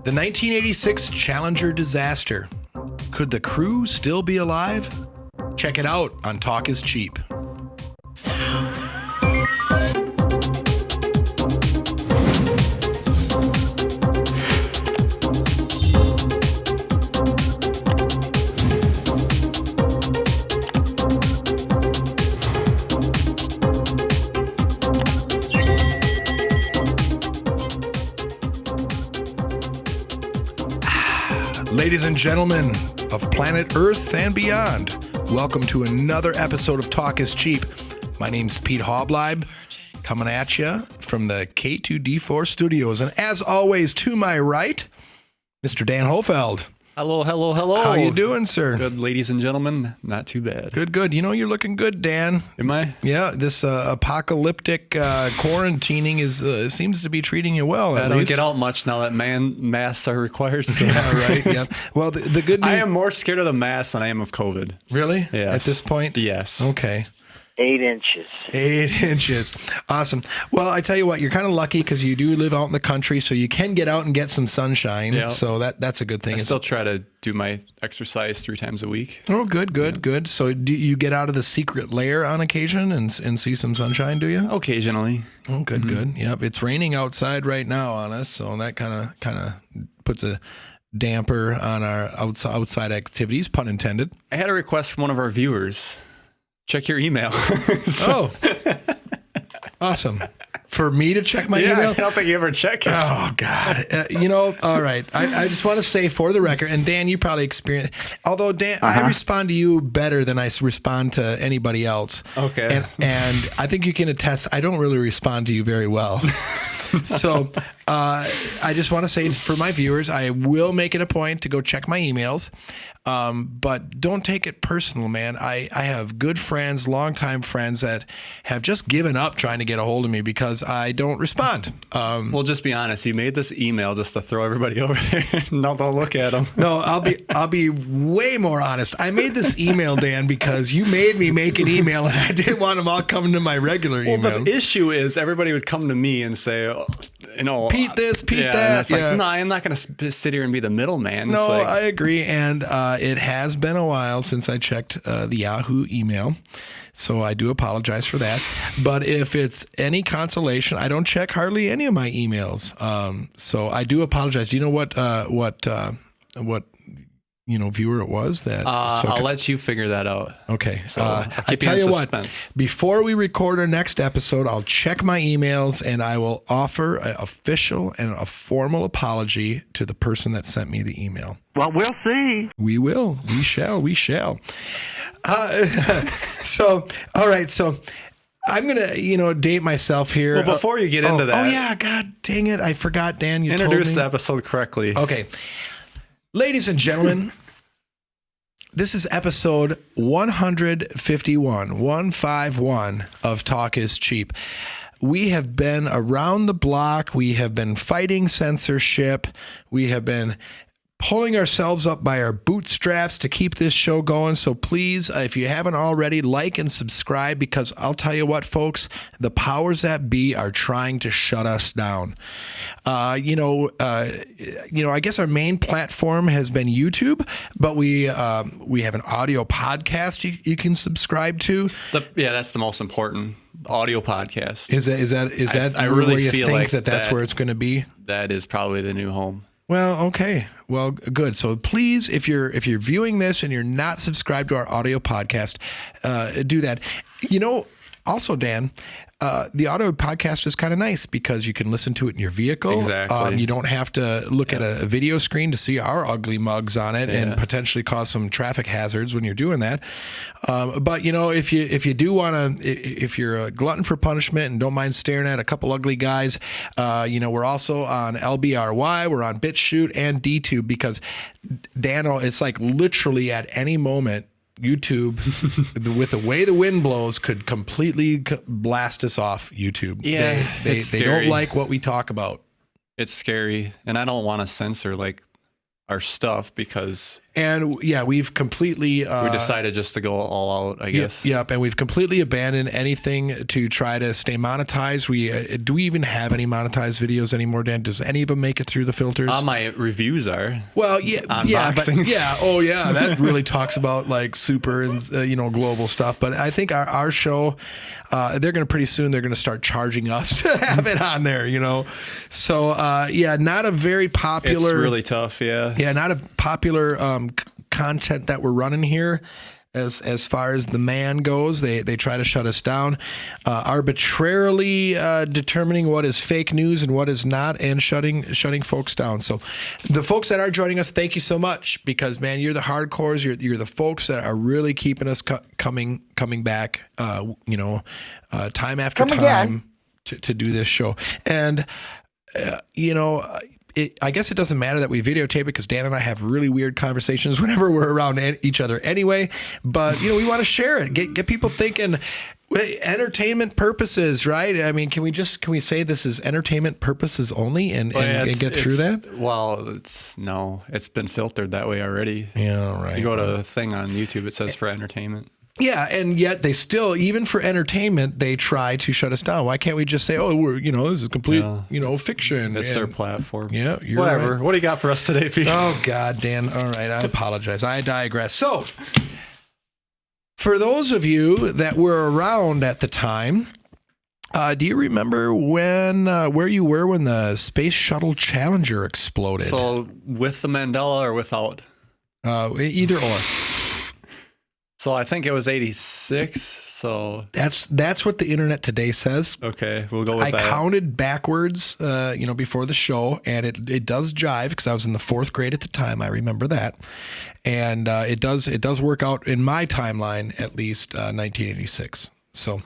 The 1986 Challenger disaster. Could the crew still be alive? Check it out on Talk is Cheap. Ladies and gentlemen of planet Earth and beyond, welcome to another episode of Talk is Cheap. My name's Pete Hobleib, coming at you from the K2D4 studios. And as always, to my right, Mr. Dan Hofeld. Hello, hello, hello. How you doing, sir? Good, ladies and gentlemen. Not too bad. Good, good. You know, you're looking good, Dan. Am I? Yeah, this apocalyptic quarantining seems to be treating you well. I don't get out much now that masks are required. So. Yeah, right. Yeah. Well, the good news... I am more scared of the mask than I am of COVID. Really? Yes. At this point? Yes. Okay. 8 inches. 8 inches. Awesome. Well, I tell you what, you're kind of lucky because you do live out in the country, so you can get out and get some sunshine. Yep. So that's a good thing. I still try to do my exercise 3 times a week. Oh, good. So do you get out of the secret lair on occasion and see some sunshine, do you? Occasionally. Oh, good. Yep. It's raining outside right now on us, so that kind of puts a damper on our outside activities, pun intended. I had a request from one of our viewers. Check your email. Oh, awesome. For me to check my email? I don't think you ever check it. Oh, God. All right. I just want to say for the record, and Dan, you probably experienced, although Dan, I respond to you better than I respond to anybody else. Okay. And I think you can attest, I don't really respond to you very well. So I just want to say for my viewers, I will make it a point to go check my emails. But don't take it personal, man. I have good friends, longtime friends that have just given up trying to get a hold of me because I don't respond. Well, just be honest. You made this email just to throw everybody over there. Now they'll look at them. No, I'll be way more honest. I made this email, Dan, because you made me make an email and I didn't want them all coming to my regular email. Well, the issue is everybody would come to me and say, Pete this, Pete that. And it's like, no, I'm not going to sit here and be the middleman. No, I agree. And it has been a while since I checked the Yahoo email. So I do apologize for that. But if it's any consolation, I don't check hardly any of my emails. So I do apologize. Do you know what viewer it was that? I'll let you figure that out. Okay. So I tell you what, before we record our next episode, I'll check my emails and I will offer an official and a formal apology to the person that sent me the email. Well, we'll see. We will. We shall. So, all right. So I'm going to, date myself here. Well, before you get into that. Oh, yeah. God dang it. I forgot, Dan. You introduce told me. the episode correctly. Okay. Ladies and gentlemen, this is episode 151 of Talk is Cheap. We have been around the block. We have been fighting censorship. We have been pulling ourselves up by our bootstraps to keep this show going. So please, if you haven't already, like and subscribe, because I'll tell you what, folks, the powers that be are trying to shut us down. I guess our main platform has been YouTube, but we have an audio podcast you can subscribe to. That's the most important audio podcast. Is that I really where you feel think like that's where it's going to be? That is probably the new home. Well, okay. Well, good. So please, if you're viewing this and you're not subscribed to our audio podcast, do that. Also, Dan, the audio podcast is kind of nice because you can listen to it in your vehicle. Exactly. You don't have to look at a video screen to see our ugly mugs on it and potentially cause some traffic hazards when you're doing that. But if you do want to, if you're a glutton for punishment and don't mind staring at a couple ugly guys, we're also on LBRY, we're on BitChute and DTube, because Dan, it's like literally at any moment, YouTube, with the way the wind blows, could completely blast us off YouTube. Yeah, they don't like what we talk about. It's scary, and I don't want to censor our stuff because And yeah, we've completely we decided just to go all out, I guess. Yep, and we've completely abandoned anything to try to stay monetized. Do we even have any monetized videos anymore, Dan? Does any of them make it through the filters? My reviews are. Well, yeah, but that really talks about like super and global stuff. But I think our show, they're going to start charging us to have it on there. So not a very popular. It's really tough. Yeah, not a popular content that we're running here. As far as the man goes, they try to shut us down, arbitrarily determining what is fake news and what is not, and shutting folks down. So, the folks that are joining us, thank you so much, because man, you're the hardcores. You're the folks that are really keeping us coming back. Time after time to do this show, and I guess it doesn't matter that we videotape it, because Dan and I have really weird conversations whenever we're around each other anyway. But, we want to share it, get people thinking, entertainment purposes, right? I mean, can we say this is entertainment purposes only and get through that? Well, it's been filtered that way already. Yeah, right. You go to the thing on YouTube, it says for entertainment. Yeah, and yet they still, even for entertainment, they try to shut us down. Why can't we just say, we're, this is complete, fiction. It's their platform. Yeah, you're whatever. Right. What do you got for us today, Pete? Oh, God, Dan. All right, I apologize. I digress. So, for those of you that were around at the time, do you remember where you were when the Space Shuttle Challenger exploded? So, with the Mandela or without? Either or. So I think it was 86. So that's what the internet today says. Okay, we'll go with that. I counted backwards, before the show, and it does jive, because I was in the 4th grade at the time. I remember that, and it does work out in my timeline, at least 1986. So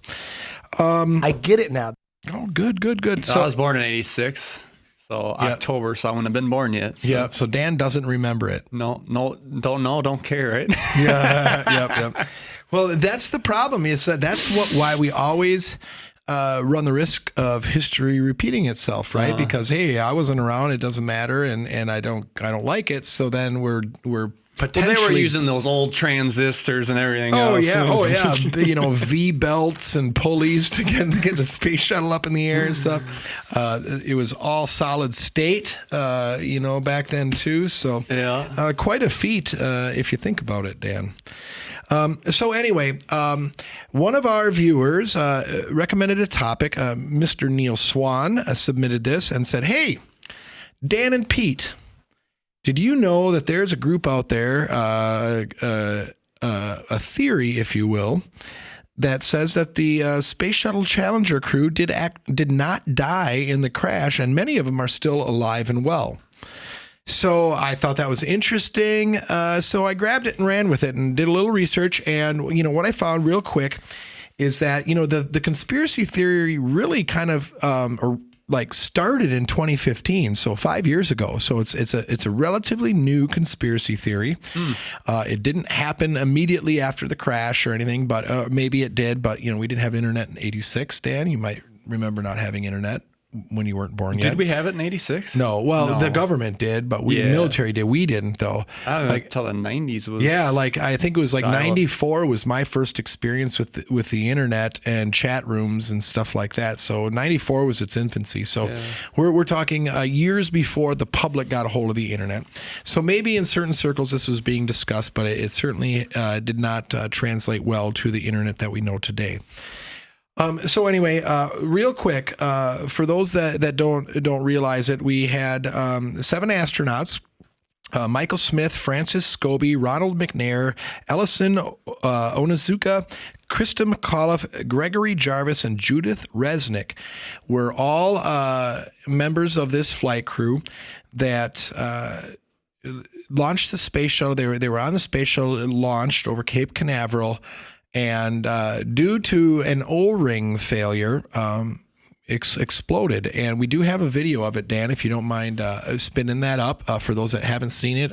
I get it now. Oh, good. So I was born in 86. So October, so I wouldn't have been born yet. So. Yeah, so Dan doesn't remember it. No, don't know, don't care, right? Yep. Well, that's the problem, is that's why we always run the risk of history repeating itself, right? Because hey, I wasn't around, it doesn't matter, and I don't like it. So then we're potentially. Well, they were using those old transistors and everything else. Oh yeah. V belts and pulleys to get the space shuttle up in the air and stuff. It was all solid state, back then too. So quite a feat if you think about it, Dan. So anyway, one of our viewers recommended a topic. Mr. Neil Swan submitted this and said, "Hey, Dan and Pete, did you know that there's a group out there, a theory, if you will, that says that the Space Shuttle Challenger crew did not die in the crash, and many of them are still alive and well?" So I thought that was interesting. So I grabbed it and ran with it and did a little research. And, what I found real quick is that, the conspiracy theory really kind of started in 2015, so 5 years ago. So it's a relatively new conspiracy theory. It didn't happen immediately after the crash or anything, but maybe it did. But, we didn't have internet in 86, Dan. You might remember not having internet when you weren't born yet. Did we have it in 86? No. Well, the government did, but the military did. We didn't, though. I don't know, until the 90s was. Yeah, I think it was 94 was my first experience with the internet and chat rooms and stuff like that. So 94 was its infancy. So we're talking years before the public got a hold of the internet. So maybe in certain circles this was being discussed, but it certainly did not translate well to the internet that we know today. So anyway, real quick, for those that don't realize it, we had 7 astronauts: Michael Smith, Francis Scobee, Ronald McNair, Ellison Onizuka, Krista McAuliffe, Gregory Jarvis, and Judith Resnick were all members of this flight crew that launched the space shuttle. They were on the space shuttle. It launched over Cape Canaveral. And due to an O-ring failure, exploded. And we do have a video of it, Dan, if you don't mind spinning that up for those that haven't seen it.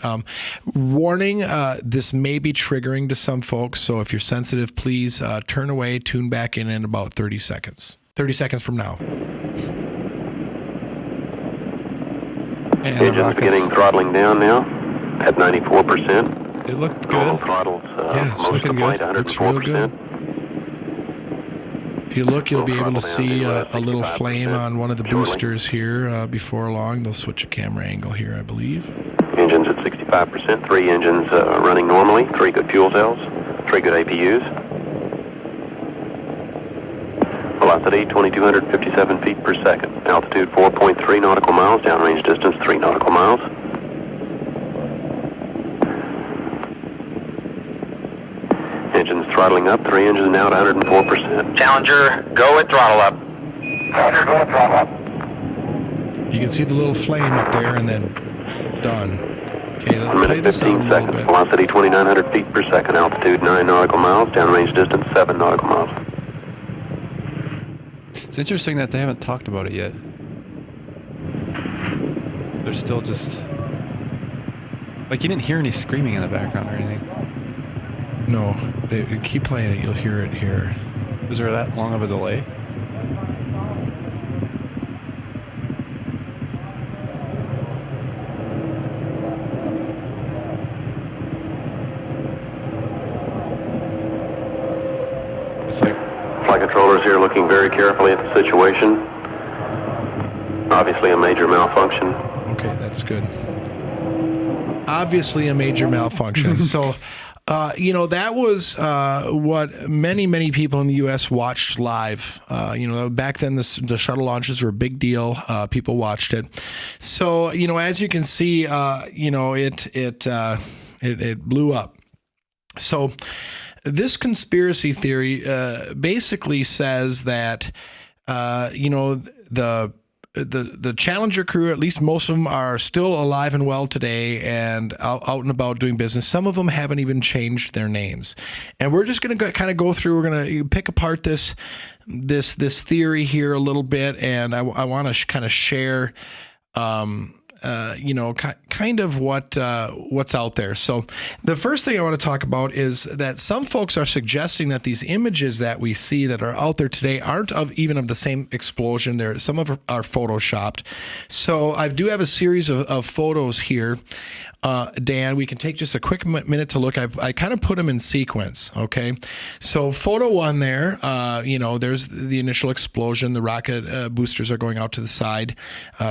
Warning, this may be triggering to some folks. So if you're sensitive, please turn away, tune back in about 30 seconds. 30 seconds from now. Engines beginning throttling down now at 94%. It looked Normal good. throttles, Yeah, it's most looking deployed, good. Looks real 104%. If you look, you'll be able to Throttle down see to, a little 65% flame on one of the shortly. boosters here before long. They'll switch a camera angle here, I believe. Engines at 65%, 3 engines running normally, 3 good fuel cells, 3 good APUs. Velocity 2,257 feet per second. Altitude 4.3 nautical miles, downrange distance 3 nautical miles. Engines throttling up, 3 engines now at 104%. Challenger, go at throttle up. Challenger, go at throttle up. You can see the little flame up there and then done. Okay, 1 let's play minute this out a 15 little seconds. bit. Velocity 2,900 feet per second. Altitude 9 nautical miles, downrange distance 7 nautical miles. It's interesting that they haven't talked about it yet. They're still just... Like, you didn't hear any screaming in the background or anything. No, they keep playing it. You'll hear it here. Is there that long of a delay? It's like... Flight controllers here looking very carefully at the situation. Obviously a major malfunction. Okay, that's good. Obviously a major malfunction. So, that was what many people in the U.S. watched live. Back then the shuttle launches were a big deal. People watched it. So, as you can see, it blew up. So this conspiracy theory basically says that, the Challenger crew, at least most of them, are still alive and well today and out and about doing business. Some of them haven't even changed their names. And we're just going to kind of go through. We're going to pick apart this theory here a little bit, and I want to kind of share, kind of what's out there. So the first thing I want to talk about is that some folks are suggesting that these images that we see that are out there today aren't even of the same explosion. Some of them are photoshopped. So I do have a series of photos here. Dan, we can take just a quick minute to look. I kind of put them in sequence. Okay. So photo 1 there, there's the initial explosion. The rocket boosters are going out to the side.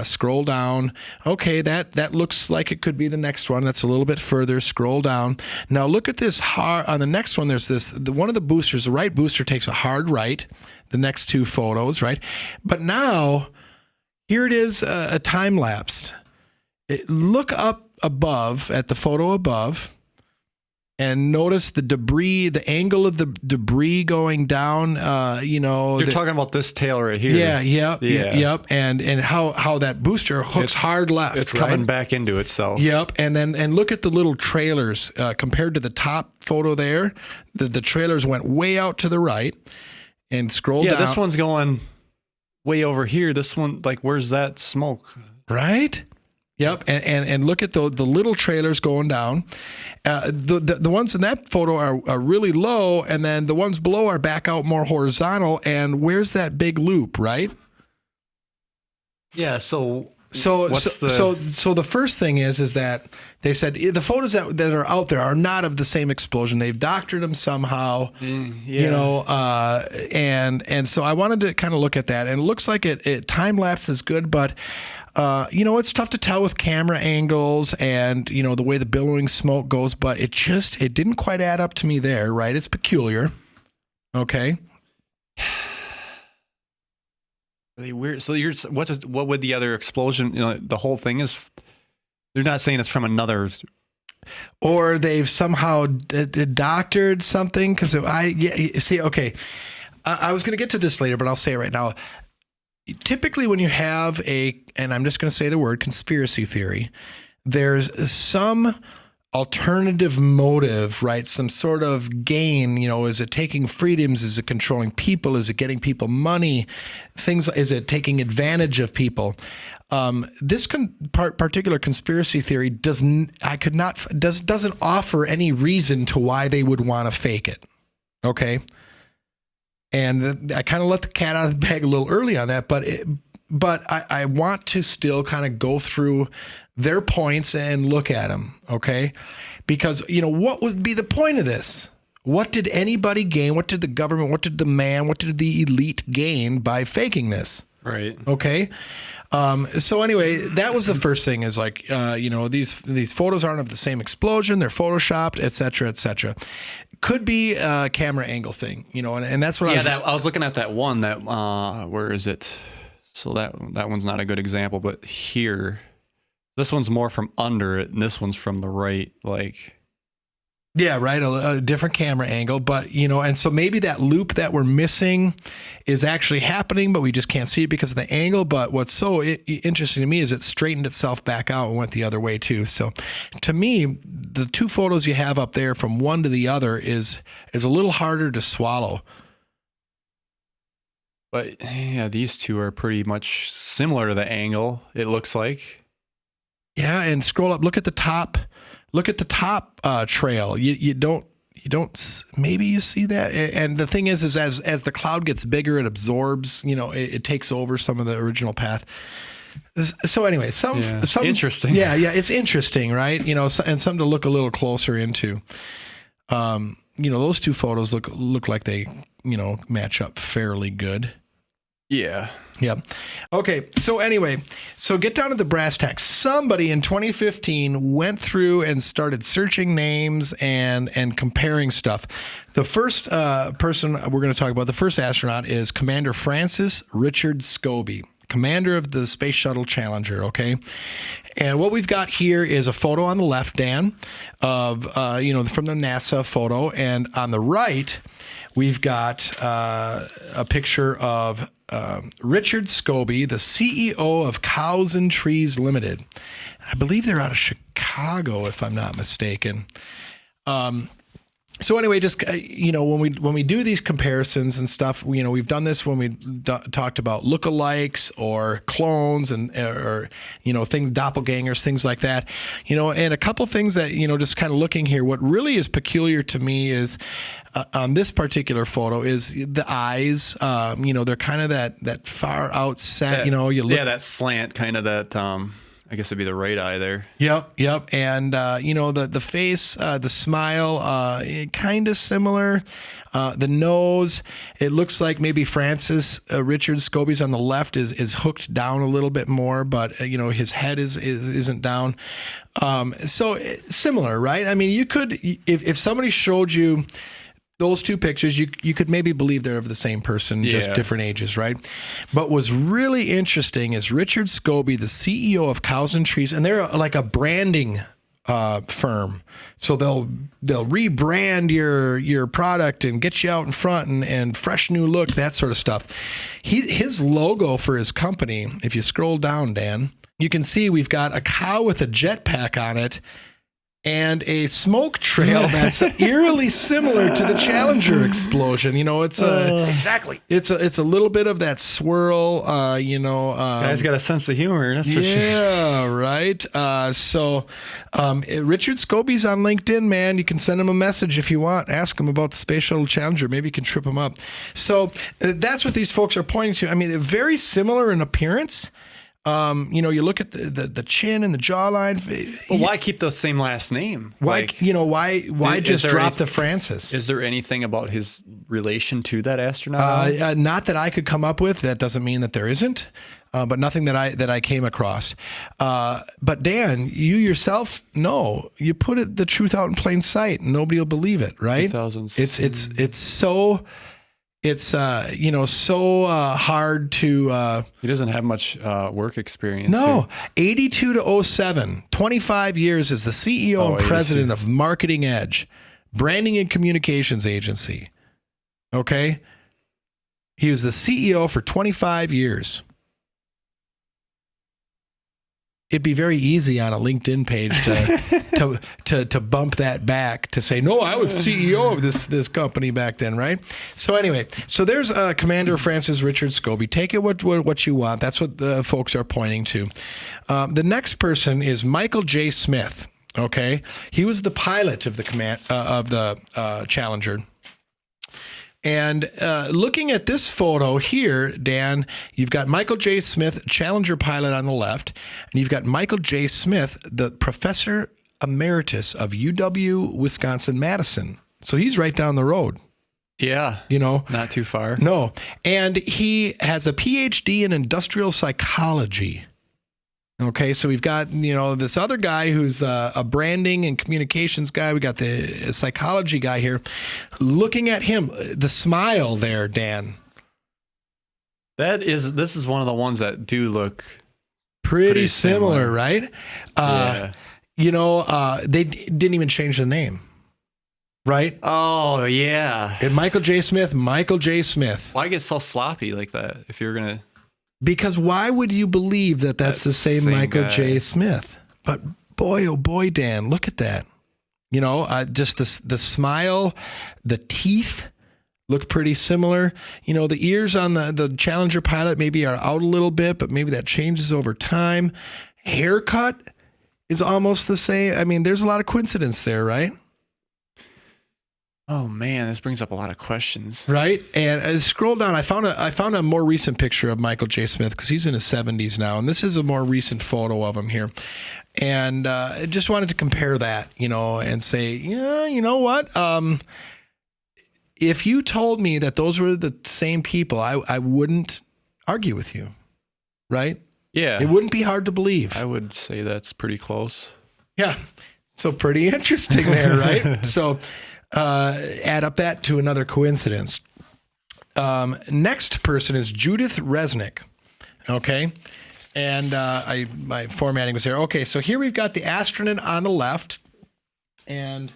Scroll down. Okay. That looks like it could be the next one. That's a little bit further. Scroll down. Now look at this on the next one. There's one of the boosters, the right booster takes a hard right. The next 2 photos, right? But now here it is, a time lapsed. Look up above at the photo above and notice the debris, the angle of the debris going down. You're talking about this tail right here. Yep. And how that booster hooks hard left. It's coming back into itself. Yep. And look at the little trailers compared to the top photo there. The trailers went way out to the right and scroll down. Yeah, this one's going way over here. This one, like, where's that smoke? Right? Yep, and look at the little trailers going down. The ones in that photo are really low, and then the ones below are back out more horizontal. And where's that big loop, right? Yeah. So the first thing is that they said the photos that are out there are not of the same explosion. They've doctored them somehow, and so I wanted to kind of look at that. And it looks like it time lapse is good, but. It's tough to tell with camera angles and, the way the billowing smoke goes, but it didn't quite add up to me there, right? It's peculiar. Okay. Really weird. So what would the other explosion, the whole thing is, they're not saying it's from another. Or they've somehow doctored something because okay. I was going to get to this later, but I'll say it right now. Typically when you have and I'm just going to say the word conspiracy theory, there's some alternative motive, right? Some sort of gain, is it taking freedoms? Is it controlling people? Is it getting people money? Is it taking advantage of people? This particular conspiracy theory doesn't offer any reason to why they would want to fake it. Okay. And I kind of let the cat out of the bag a little early on that, but but I want to still kind of go through their points and look at them, okay? Because, what would be the point of this? What did anybody gain? What did the government, what did the elite gain by faking this? Right. Okay. So anyway, that was the first thing is like, these photos aren't of the same explosion. They're photoshopped, et cetera, et cetera. Could be a camera angle thing, and that's what I was looking at that one that, where is it? So that one's not a good example, but here, this one's more from under it and this one's from the right, like. Yeah, right. A different camera angle, but and so maybe that loop that we're missing is actually happening, but we just can't see it because of the angle. But what's so interesting to me is it straightened itself back out and went the other way too. So to me, the two photos you have up there from one to the other is a little harder to swallow. But yeah, these two are pretty much similar to the angle, it looks like. Yeah, and scroll up, look at the top. Look at the top trail. You don't maybe you see that. And the thing is as the cloud gets bigger, it absorbs. It takes over some of the original path. So anyway, some interesting. Yeah, it's interesting, right? And something to look a little closer into. Those two photos look like they match up fairly good. Yeah. Yep. Okay. So anyway, get down to the brass tacks. Somebody in 2015 went through and started searching names and comparing stuff. The first person we're going to talk about, the first astronaut, is Commander Francis Richard Scobee, commander of the Space Shuttle Challenger. Okay. And what we've got here is a photo on the left, Dan, of, from the NASA photo. And on the right, we've got a picture of Richard Scobee, the CEO of Cows and Trees Limited. I believe they're out of Chicago, if I'm not mistaken. So anyway, just when we do these comparisons and stuff, we've done this when we talked about lookalikes or clones or things, doppelgangers, things like that. And a couple things that just kind of looking here. What really is peculiar to me is on this particular photo is the eyes. They're kind of that far out set. That slant, kind of that. I guess it'd be the right eye there. Yep. And, the face, the smile, kind of similar. The nose, it looks like maybe Francis Richard Scobee's on the left is hooked down a little bit more, but, his head isn't down. So similar, right? I mean, you could, if somebody showed you those two pictures, you could maybe believe they're of the same person, just different ages, right? But what's really interesting is Richard Scobee, the CEO of Cows and Trees, and they're like a branding firm. So they'll rebrand your product and get you out in front and fresh new look, that sort of stuff. His logo for his company, if you scroll down, Dan, you can see we've got a cow with a jetpack on it and a smoke trail that's eerily similar to the Challenger explosion. It's exactly. It's a little bit of that swirl. Guy's got a sense of humor. That's for sure. Yeah, right. Richard Scobee's on LinkedIn, man. You can send him a message if you want. Ask him about the Space Shuttle Challenger. Maybe you can trip him up. So that's what these folks are pointing to. I mean, they're very similar in appearance. You look at the chin and the jawline. Well, why keep the same last name? Why just drop the Francis? Is there anything about his relation to that astronaut? Not that I could come up with. That doesn't mean that there isn't, but nothing that I came across. But Dan, you yourself know, you put the truth out in plain sight, and nobody will believe it, right? It's so. It's, so hard to... he doesn't have much work experience. No, 82 to 07, 25 years as the CEO and president of Marketing Edge, branding and communications agency. Okay? He was the CEO for 25 years. It'd be very easy on a LinkedIn page to bump that back to say, no, I was CEO of this company back then, right? So anyway, there's Commander Francis Richard Scobee. Take it what you want. That's what the folks are pointing to. The next person is Michael J. Smith. Okay, he was the pilot of the Challenger. And looking at this photo here, Dan, you've got Michael J. Smith, Challenger pilot on the left, and you've got Michael J. Smith, the professor emeritus of UW Wisconsin-Madison. So he's right down the road. Yeah. Not too far. No. And he has a PhD in industrial psychology. Okay, so we've got, this other guy who's a branding and communications guy. We got the psychology guy here. Looking at him, the smile there, Dan. This is one of the ones that do look pretty similar, right? Yeah. They didn't even change the name, right? Oh, yeah. And Michael J. Smith. Why get so sloppy like that if you're going to... Because why would you believe that that's the same Michael guy. J. Smith? But boy, oh boy, Dan, look at that. Just the smile, the teeth look pretty similar. The ears on the Challenger pilot maybe are out a little bit, but maybe that changes over time. Haircut is almost the same. I mean, there's a lot of coincidence there, right? Oh man, this brings up a lot of questions. Right? And as I scroll down, I found a more recent picture of Michael J. Smith because he's in his 70s now, and this is a more recent photo of him here. And I just wanted to compare that, and say, yeah, you know what? If you told me that those were the same people, I wouldn't argue with you, right? Yeah. It wouldn't be hard to believe. I would say that's pretty close. Yeah. So pretty interesting there, right? So add up that to another coincidence. Next person is Judith Resnick. Okay. And my formatting was here. Okay. So here we've got the astronaut on the left and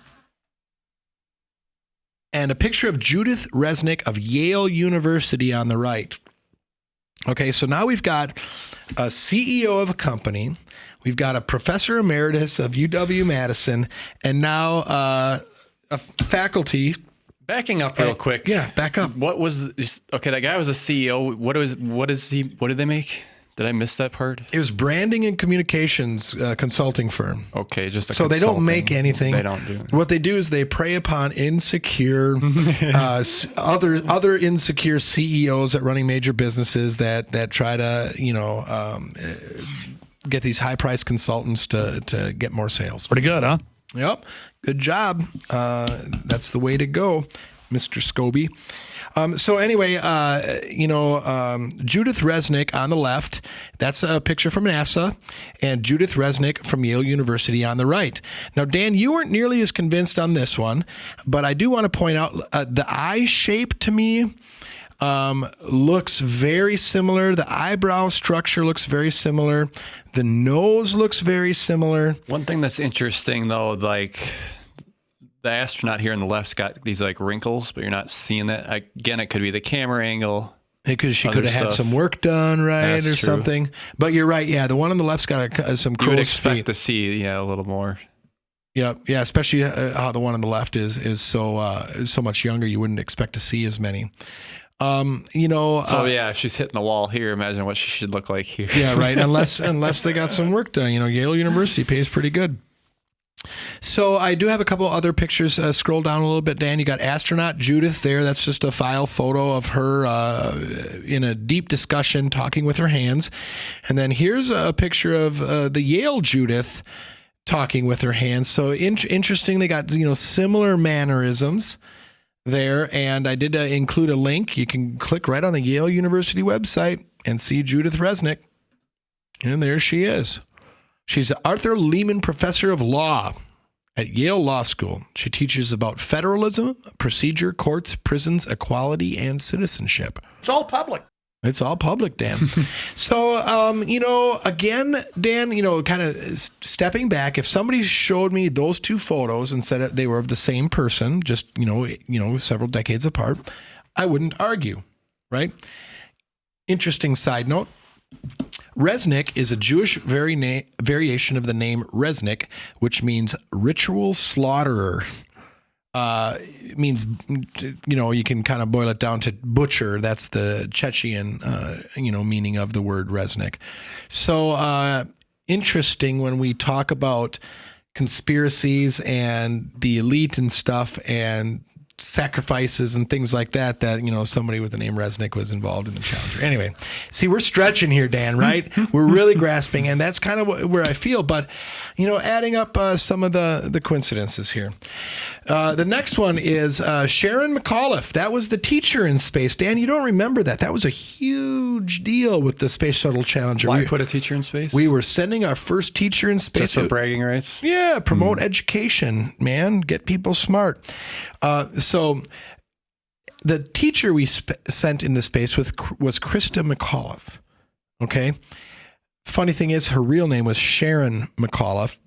a picture of Judith Resnick of Yale University on the right. Okay. So now we've got a CEO of a company. We've got a professor emeritus of UW-Madison, and now a faculty. Backing up real quick. Yeah, back up. That guy was a CEO. What did they make? Did I miss that part? It was branding and communications consulting firm. Okay, just so they don't make anything. They don't do it. What they do is they prey upon insecure, other insecure CEOs at running major businesses that try to get these high priced consultants to get more sales. Pretty good, huh? Yep. Good job. That's the way to go, Mr. Scobee. So anyway, Judith Resnick on the left, that's a picture from NASA, and Judith Resnick from Yale University on the right. Now, Dan, you weren't nearly as convinced on this one, but I do want to point out the eye shape to me looks very similar. The eyebrow structure looks very similar. The nose looks very similar. One thing that's interesting, though, like the astronaut here on the left's got these like wrinkles, but you're not seeing that. Again, it could be the camera angle. Because she could have had some work done, right, That's or true. something. But you're right. Yeah, the one on the left's got some You would crow's expect feet. to see, a little more. Yeah, especially how the one on the left is so much younger. You wouldn't expect to see as many. If she's hitting the wall here, imagine what she should look like here. Yeah, right. Unless they got some work done. Yale University pays pretty good. So I do have a couple other pictures. Scroll down a little bit, Dan. You got astronaut Judith there. That's just a file photo of her in a deep discussion talking with her hands. And then here's a picture of the Yale Judith talking with her hands. So interesting. They got similar mannerisms there, and I did include a link. You can click right on the Yale University website and see Judith Resnick, and there she is. She's an Arthur Lehman Professor of Law at Yale Law School. She teaches about federalism, procedure, courts, prisons, equality, and citizenship. It's all public. It's all public, Dan. So, again, Dan, kind of stepping back, if somebody showed me those two photos and said they were of the same person, just, several decades apart, I wouldn't argue, right? Interesting side note. Resnick is a Jewish variation of the name Resnick, which means ritual slaughterer. It means, you can kind of boil it down to butcher. That's the Chechen, meaning of the word Resnick. So interesting when we talk about conspiracies and the elite and stuff and sacrifices and things like that, somebody with the name Resnick was involved in the Challenger. Anyway, see, we're stretching here, Dan, right? We're really grasping, and that's kind of where I feel. But, adding up some of the coincidences here. The next one is Sharon McAuliffe. That was the teacher in space. Dan, you don't remember that. That was a huge deal with the Space Shuttle Challenger. Why put a teacher in space? We were sending our first teacher in space. Just for bragging rights? Yeah, promote education, man. Get people smart. So the teacher we sent into space was Krista McAuliffe. Okay. Funny thing is, her real name was Sharon McAuliffe,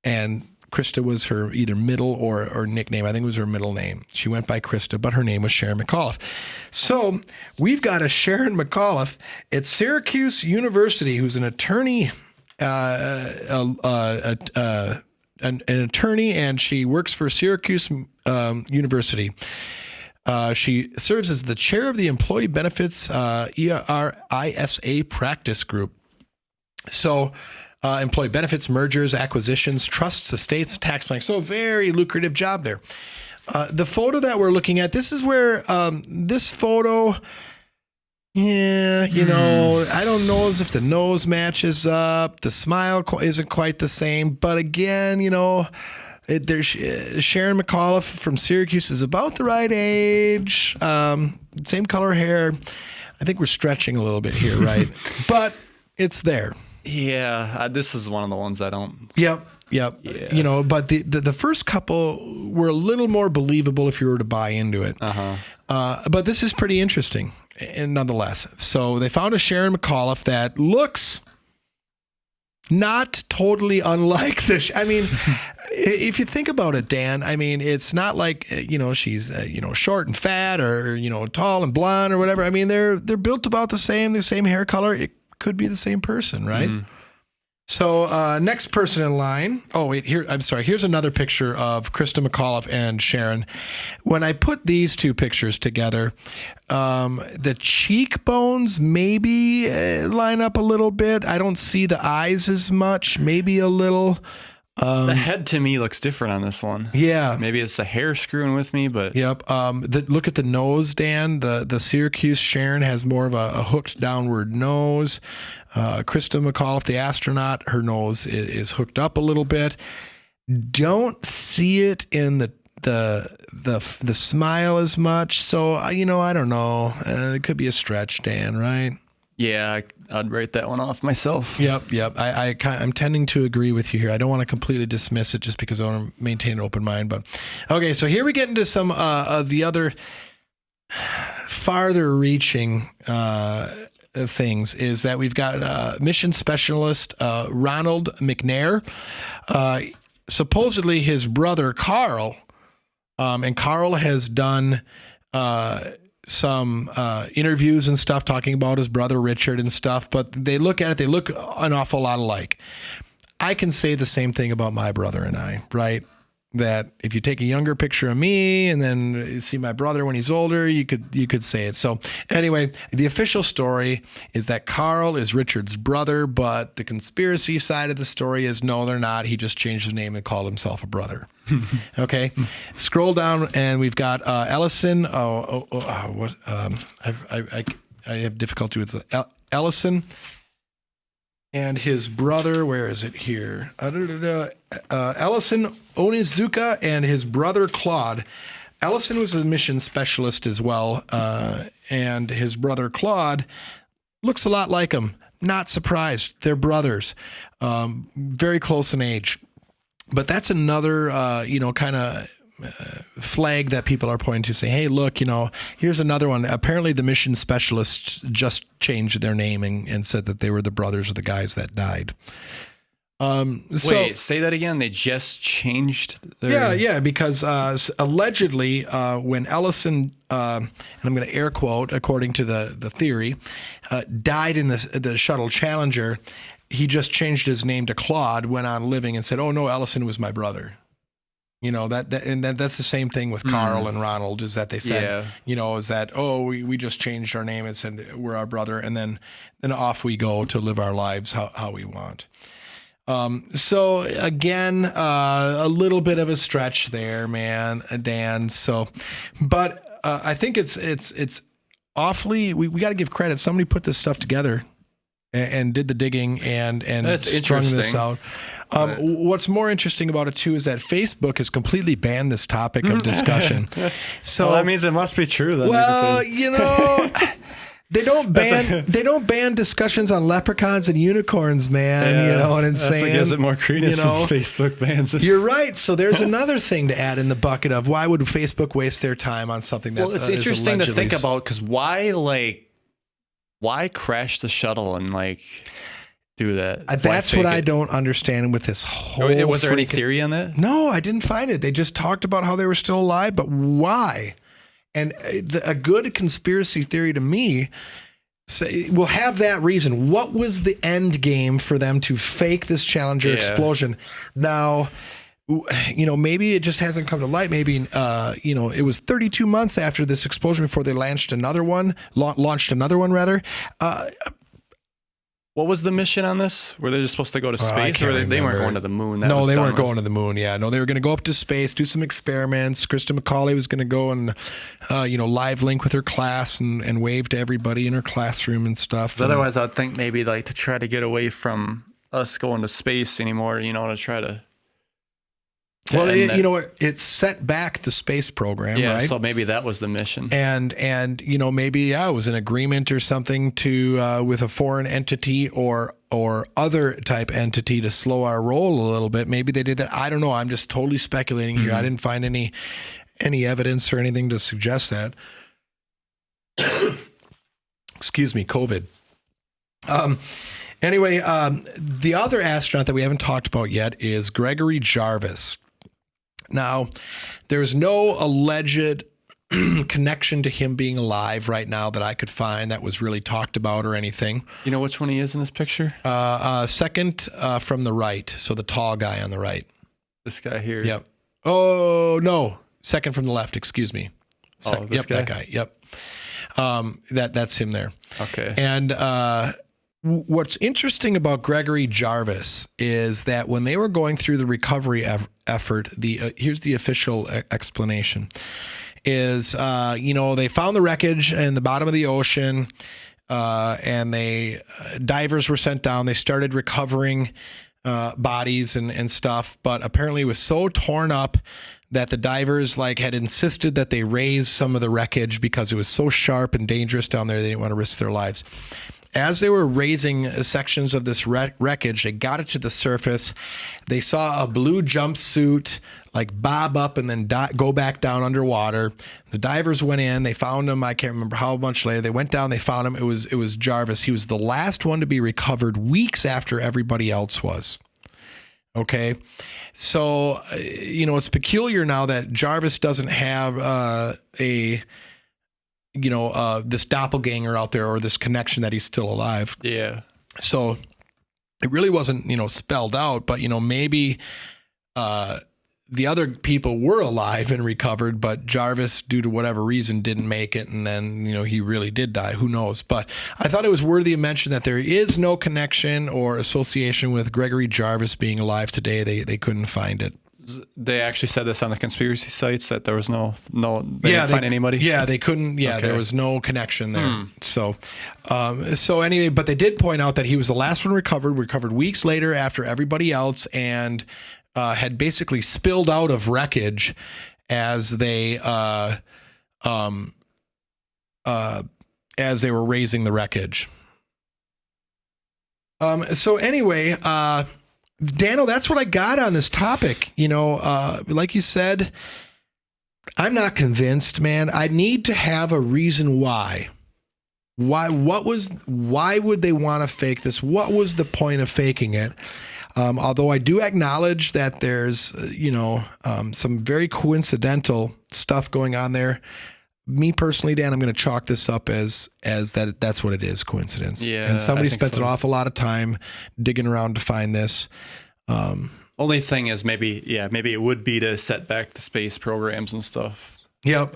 and Krista was her either middle or nickname. I think it was her middle name. She went by Krista, but her name was Sharon McAuliffe. So we've got a Sharon McAuliffe at Syracuse University, who's an attorney, an attorney, and she works for Syracuse University. She serves as the chair of the Employee Benefits ERISA practice group. So employee benefits, mergers, acquisitions, trusts, estates, tax planning. So a very lucrative job there. The photo that we're looking at, this is where this photo, I don't know as if the nose matches up. The smile isn't quite the same. But again, there's Sharon McAuliffe from Syracuse is about the right age, same color hair. I think we're stretching a little bit here, right? But it's there. Yeah, this is one of the ones I don't. Yep. Yeah. But the first couple were a little more believable if you were to buy into it. But this is pretty interesting, and nonetheless. So they found a Sharon McAuliffe that looks not totally unlike this. I mean, if you think about it, Dan, I mean, it's not like, she's, short and fat or, tall and blonde or whatever. I mean, they're built about the same hair color. It could be the same person, right? Mm-hmm. So next person in line. Oh, wait, here's another picture of Krista McAuliffe and Sharon. When I put these two pictures together, the cheekbones maybe line up a little bit. I don't see the eyes as much, maybe a little. The head to me looks different on this one. Yeah. Maybe it's the hair screwing with me, but. Yep. Look at the nose, Dan. The Syracuse Sharon has more of a hooked downward nose. Krista McAuliffe, the astronaut, her nose is hooked up a little bit. Don't see it in the smile as much. So, I don't know. It could be a stretch, Dan, right? Yeah, I'd write that one off myself. Yep. I'm tending to agree with you here. I don't want to completely dismiss it just because I want to maintain an open mind. But okay, so here we get into some of the other farther reaching things. Is that we've got mission specialist Ronald McNair. Supposedly his brother Carl, and Carl has done some interviews and stuff talking about his brother Richard and stuff, but they look an awful lot alike. I can say the same thing about my brother and I, right? That if you take a younger picture of me and then you see my brother when he's older, you could say it. So anyway, the official story is that Carl is Richard's brother, but the conspiracy side of the story is no, they're not. He just changed his name and called himself a brother. Okay. Scroll down and we've got Ellison. I have difficulty with Ellison. And his brother, where is it here? Ellison Onizuka and his brother Claude. Ellison was a mission specialist as well, and his brother Claude looks a lot like him. Not surprised. They're brothers, very close in age. But that's another, kind of flag that people are pointing to, say, hey, look, here's another one. Apparently the mission specialists just changed their name and said that they were the brothers of the guys that died. Wait, say that again. They just changed their... Yeah, because allegedly when Ellison, and I'm going to air quote, according to the theory, died in the shuttle Challenger, he just changed his name to Claude, went on living and said, oh, no, Ellison was my brother. That's the same thing with Carl and Ronald, is that they said, is that, oh, we just changed our name and said we're our brother, and then off we go to live our lives how we want. So again, a little bit of a stretch there, man, Dan. So, but I think it's awfully. We got to give credit. Somebody put this stuff together and did the digging and That's strung this interesting. out. What's more interesting about it too is that Facebook has completely banned this topic of discussion. So Well, that means it must be true then. well, you know, they don't ban discussions on leprechauns and unicorns, man. You know what I'm That's saying? what gives it more credence You know, than Facebook bans it. You're right. So there's another thing to add in the bucket of why would Facebook waste their time on something that Well, it's is interesting to allegedly think about because why crash the shuttle and do that? Why That's fake what I it? don't understand with this whole. Was there any freaking- theory on that? No, I didn't find it. They just talked about how they were still alive, but why? And a good conspiracy theory to me will have that reason. What was the end game for them to fake this Challenger explosion? Now, you know, maybe it just hasn't come to light. Maybe, you know, it was 32 months after this explosion before they launched another one rather. What was the mission on this? Were they just supposed to go to I space, can't or they weren't remember. going to the moon? No, they weren't going to the moon. Yeah, no, they were going to go up to space, do some experiments. Krista McCauliffe was going to go and, you know, live link with her class and wave to everybody in her classroom and stuff. Otherwise, I'd think maybe to try to get away from us going to space anymore. You know, to try to. Well, end that. you know what? It set back the space program, Yeah, right? so maybe that was the mission. And you know, maybe it was an agreement or something to with a foreign entity or other type entity to slow our roll a little bit. Maybe they did that. I don't know. I'm just totally speculating here. I didn't find any evidence or anything to suggest that. Excuse me, COVID. Anyway, the other astronaut that we haven't talked about yet is Gregory Jarvis. Now, there's no alleged connection to him being alive right now that I could find that was really talked about or anything. You know which one he is in this picture? Second from the right, so the tall guy on the right. This guy here. Yep. Oh, no. Second from the left, excuse me. This guy? That guy. Yep. That's him there. Okay. And what's interesting about Gregory Jarvis is that when they were going through the recovery effort, here's the official explanation, is, you know, they found the wreckage in the bottom of the ocean, and divers were sent down. They started recovering bodies and stuff, but apparently it was so torn up that the divers had insisted that they raise some of the wreckage because it was so sharp and dangerous down there. They didn't want to risk their lives. As they were raising sections of this wreckage, they got it to the surface. They saw a blue jumpsuit bob up and then go back down underwater. The divers went in. They found him. I can't remember how much later. They went down. They found him. It was Jarvis. He was the last one to be recovered weeks after everybody else was. Okay. So, you know, it's peculiar now that Jarvis doesn't have this doppelganger out there or this connection that he's still alive. Yeah. So it really wasn't, spelled out, but, maybe the other people were alive and recovered, but Jarvis, due to whatever reason, didn't make it. And then, he really did die. Who knows? But I thought it was worthy of mention that there is no connection or association with Gregory Jarvis being alive today. They couldn't find it. They actually said this on the conspiracy sites that there was they didn't find anybody. Yeah, they couldn't. Yeah, Okay. There was no connection there. So anyway, but they did point out that he was the last one recovered weeks later after everybody else, and had basically spilled out of wreckage as they were raising the wreckage. So anyway, Dano, that's what I got on this topic. Like you said, I'm not convinced, man. I need to have a reason why. Why would they want to fake this? What was the point of faking it? Although I do acknowledge that there's, some very coincidental stuff going on there. Me personally, Dan, I'm going to chalk this up as that's what it is, coincidence. Yeah, and somebody I think spent so. an awful lot of time digging around to find this. Only thing is maybe it would be to set back the space programs and stuff. Yep.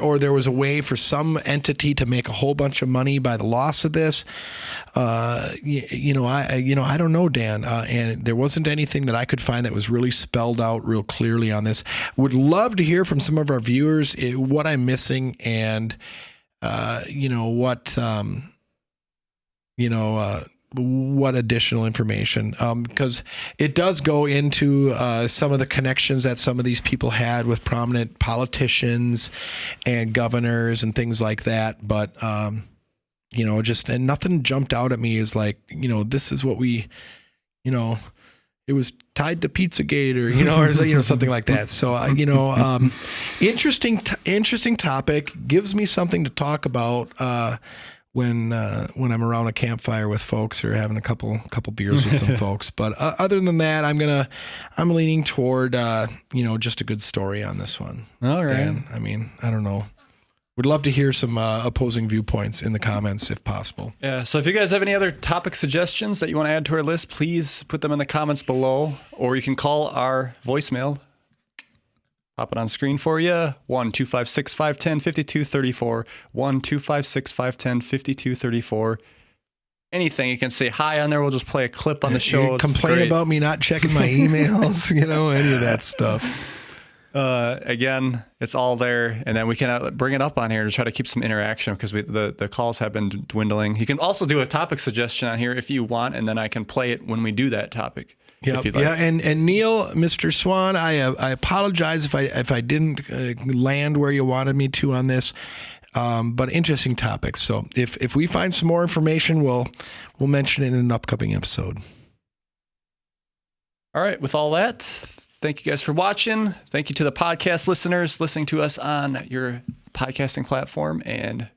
Or there was a way for some entity to make a whole bunch of money by the loss of this. I don't know, Dan. And there wasn't anything that I could find that was really spelled out real clearly on this. Would love to hear from some of our viewers what I'm missing and, what additional information, because it does go into some of the connections that some of these people had with prominent politicians and governors and things like that. But, and nothing jumped out at me as like, this is what we, it was tied to Pizzagate or something like that. So, interesting topic, gives me something to talk about, when I'm around a campfire with folks or having a couple beers with some folks. But other than that, I'm leaning toward just a good story on this one. All right. And I don't know. Would love to hear some opposing viewpoints in the comments if possible. Yeah. So if you guys have any other topic suggestions that you want to add to our list, please put them in the comments below, or you can call our voicemail. Pop it on screen for you. 1-256-510-5234. 1-256-510-5234. Anything. You can say hi on there. We'll just play a clip on the show. Complain about me not checking my emails, any of that stuff. Again, it's all there. And then we can bring it up on here to try to keep some interaction because the calls have been dwindling. You can also do a topic suggestion on here if you want, and then I can play it when we do that topic. Yep. Yeah, and Neil, Mr. Swan, I apologize if I didn't land where you wanted me to on this, but interesting topics. So if we find some more information, we'll mention it in an upcoming episode. All right. With all that, thank you guys for watching. Thank you to the podcast listeners listening to us on your podcasting platform, and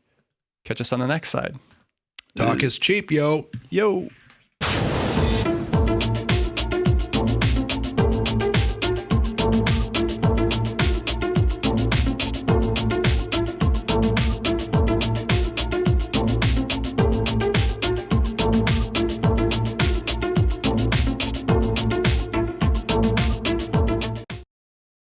catch us on the next side. Talk is cheap, yo. Yo.